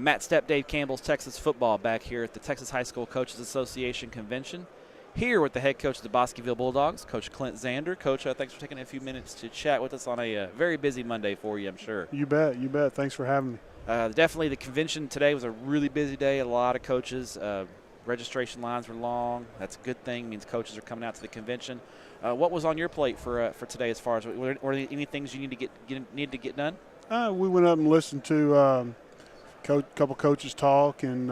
Matt Stepp, Dave Campbell's Texas football back here at the Texas High School Coaches Association Convention. Here with the head coach of the Bosqueville Bulldogs, Coach Clint Zander. Coach, thanks for taking a few minutes to chat with us on a very busy Monday for you, I'm sure. You bet. Thanks for having me. Definitely the convention today was a really busy day. A lot of coaches. Registration lines were long. That's a good thing. It means coaches are coming out to the convention. What was on your plate for today as far as were there any things you need to get done? We went up and listened to a couple coaches talk, and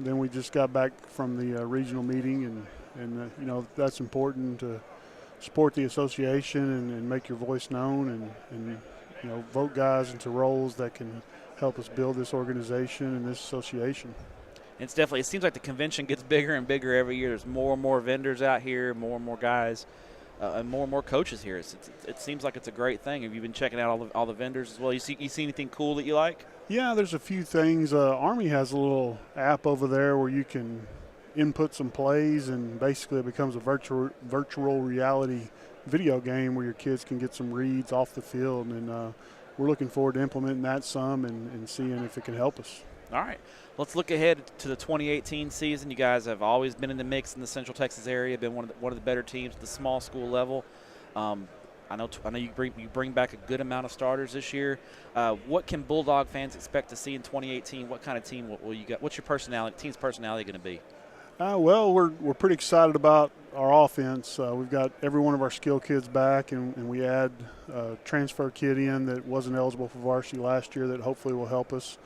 then we just got back from the regional meeting, and that's important to support the association and make your voice known and vote guys into roles that can help us build this organization and this association. It seems like the convention gets bigger and bigger every year. There's more and more vendors out here, more and more guys, and more coaches here. It seems like it's a great thing. Have you been checking out all the vendors as well? You see anything cool that you like? Yeah, there's a few things. Army has a little app over there where you can input some plays, and basically it becomes a virtual reality video game where your kids can get some reads off the field, and we're looking forward to implementing that some and seeing if it can help us. All right. Let's look ahead to the 2018 season. You guys have always been in the mix in the Central Texas area, been one of the better teams at the small school level. I know you bring back a good amount of starters this year. What can Bulldog fans expect to see in 2018? What kind of team will you got? What's your team's personality going to be? Well, we're pretty excited about our offense. We've got every one of our skill kids back, and we add a transfer kid in that wasn't eligible for varsity last year that hopefully will help us.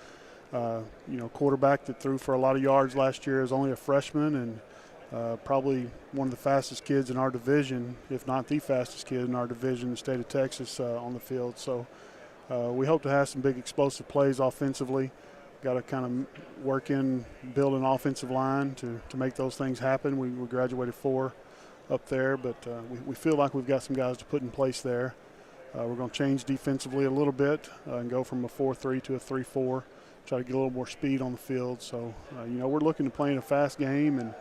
Quarterback that threw for a lot of yards last year is only a freshman, and probably one of the fastest kids in our division, if not the fastest kid in our division in the state of Texas on the field. So we hope to have some big explosive plays offensively. Got to kind of build an offensive line to make those things happen. We graduated 4 up there, but we feel like we've got some guys to put in place there. We're going to change defensively a little bit and go from a 4-3 to a 3-4. Try to get a little more speed on the field. So, we're looking to play in a fast game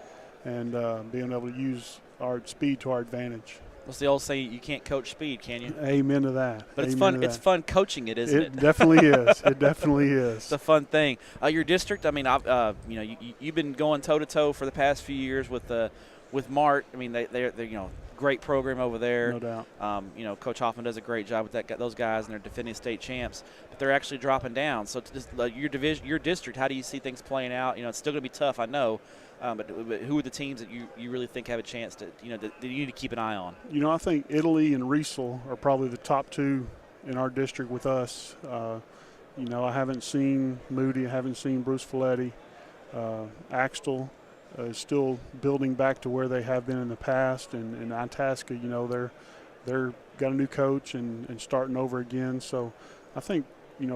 and being able to use our speed to our advantage. What's the old saying? You can't coach speed, can you? Amen to that. But it's fun. It's fun coaching it, isn't it? It definitely is. It definitely is. It's a fun thing. Your district. I mean, you've been going toe to toe for the past few years with Mart. I mean, they're great program over there. No doubt. Coach Hoffman does a great job with those guys, and they're defending state champs. But they're actually dropping down. So your district, how do you see things playing out? It's still going to be tough, I know. But who are the teams that you really think have a chance that you need to keep an eye on? I think Italy and Riesel are probably the top 2 in our district with us. I haven't seen Moody. I haven't seen Bruce Folletti. Axtell is still building back to where they have been in the past, and Itasca, they're got a new coach and starting over again. So I think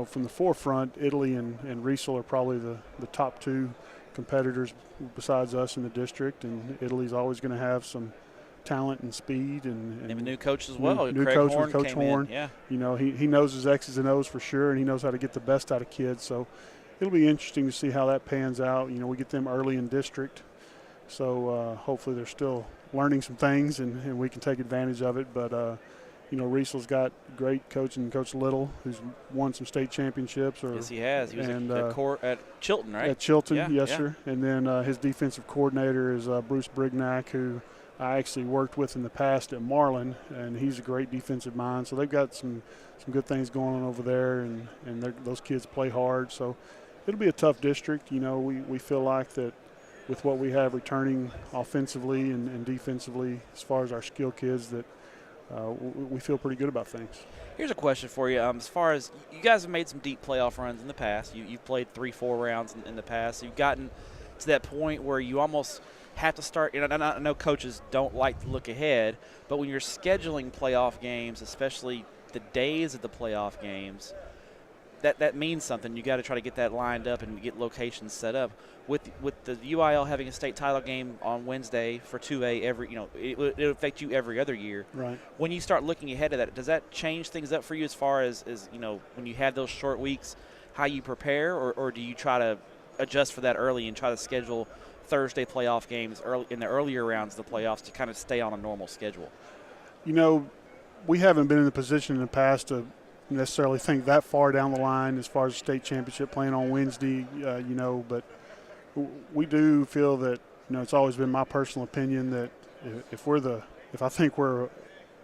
from the forefront, Italy and Riesel are probably the top 2 competitors besides us in the district, and Italy's always going to have some talent and speed and they have a new coach as well. New coach with Coach Horn. Yeah. He knows his X's and O's for sure, and he knows how to get the best out of kids. So it'll be interesting to see how that pans out. We get them early in district, so hopefully they're still learning some things and we can take advantage of it. But Riesel's got great coaching, Coach Little, who's won some state championships. Yes, he has. He was at Chilton, right? At Chilton, yes, sir. And then his defensive coordinator is Bruce Brignac, who I actually worked with in the past at Marlin, and he's a great defensive mind. So they've got some good things going on over there, and those kids play hard. So it'll be a tough district. We feel like that with what we have returning offensively and defensively as far as our skill kids that we feel pretty good about things. Here's a question for you. As far as you guys have made some deep playoff runs in the past, you've played 3-4 rounds in the past. So you've gotten to that point where you almost have to start. I know coaches don't like to look ahead, but when you're scheduling playoff games, especially the days of the playoff games, that means something. You got to try to get that lined up and get locations set up. With the UIL having a state title game on Wednesday for 2A it'll affect you every other year. Right. When you start looking ahead of that, does that change things up for you as far as when you have those short weeks, how you prepare, or do you try to adjust for that early and try to schedule Thursday playoff games early in the earlier rounds of the playoffs to kind of stay on a normal schedule? We haven't been in the position in the past to necessarily think that far down the line as far as the state championship playing on Wednesday, but we do feel that, it's always been my personal opinion that if I think we're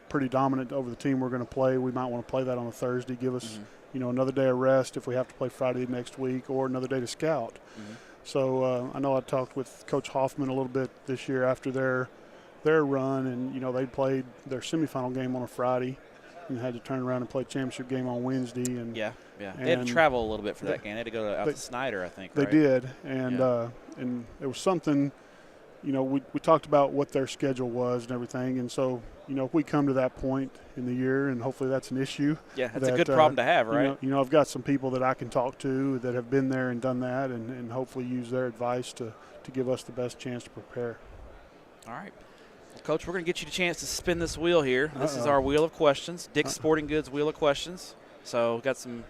pretty dominant over the team we're going to play, we might want to play that on a Thursday, give us, another day of rest if we have to play Friday next week, or another day to scout. So I know I talked with Coach Hoffman a little bit this year after their run, and, they played their semifinal game on a Friday and had to turn around and play championship game on Wednesday. And yeah. They had to travel a little bit for that game. They had to go out to Snyder, I think. They did, and there was something. We talked about what their schedule was and everything, and so if we come to that point in the year, and hopefully that's an issue. Yeah, that's a good problem to have, right? I've got some people that I can talk to that have been there and done that, and hopefully use their advice to give us the best chance to prepare. All right. Well, Coach, we're going to get you the chance to spin this wheel here. This is our wheel of questions, Dick's Sporting Goods wheel of questions. So got some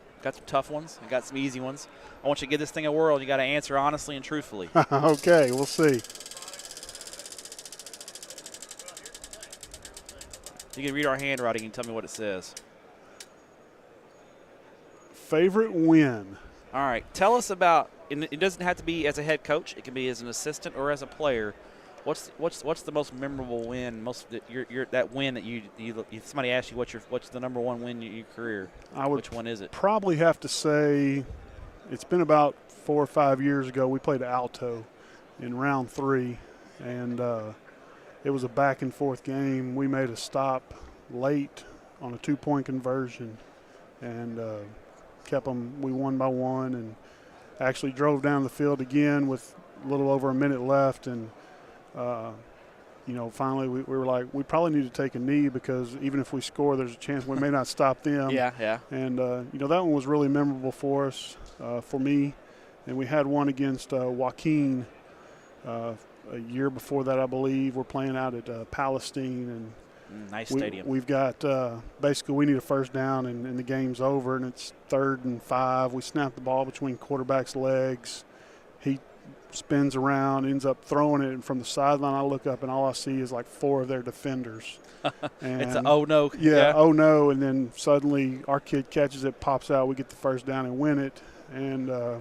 tough ones and got some easy ones. I want you to give this thing a whirl. You got to answer honestly and truthfully. Okay, we'll see. You can read our handwriting and tell me what it says. Favorite win? All right. Tell us about, and it doesn't have to be as a head coach. It can be as an assistant or as a player. What's the most memorable win? That win that you somebody asked you what's the number one win in your career? Which one is it? Probably have to say it's been about 4 or 5 years ago. We played Alto in round 3, and it was a back and forth game. We made a stop late on a 2-point conversion, and kept them. We won by 1, and actually drove down the field again with a little over a minute left, and finally we were like, we probably need to take a knee because even if we score, there's a chance we may not stop them. Yeah. And, that one was really memorable for us, for me. And we had one against Joaquin a year before that, I believe. We're playing out at Palestine. And nice stadium. We've got basically we need a first down, and the game's over, and it's 3rd and 5. We snap the ball between quarterback's legs. He spins around, ends up throwing it, and from the sideline I look up and all I see is like 4 of their defenders. And it's an oh no. Yeah, oh no, and then suddenly our kid catches it, pops out, we get the first down and win it. And I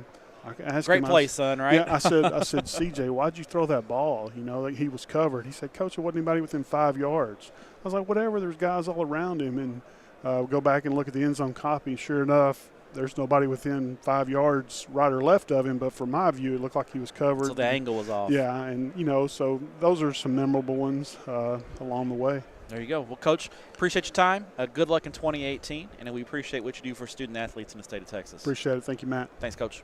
asked Great him, play, son, right? Yeah, I said, CJ, why'd you throw that ball? Like he was covered. He said, Coach, there wasn't anybody within 5 yards. I was like, whatever, there's guys all around him. And go back and look at the end zone copy. Sure enough, there's nobody within 5 yards right or left of him, but from my view, it looked like he was covered. So the angle was off. Yeah, and, so those are some memorable ones along the way. There you go. Well, Coach, appreciate your time. Good luck in 2018, and we appreciate what you do for student athletes in the state of Texas. Appreciate it. Thank you, Matt. Thanks, Coach.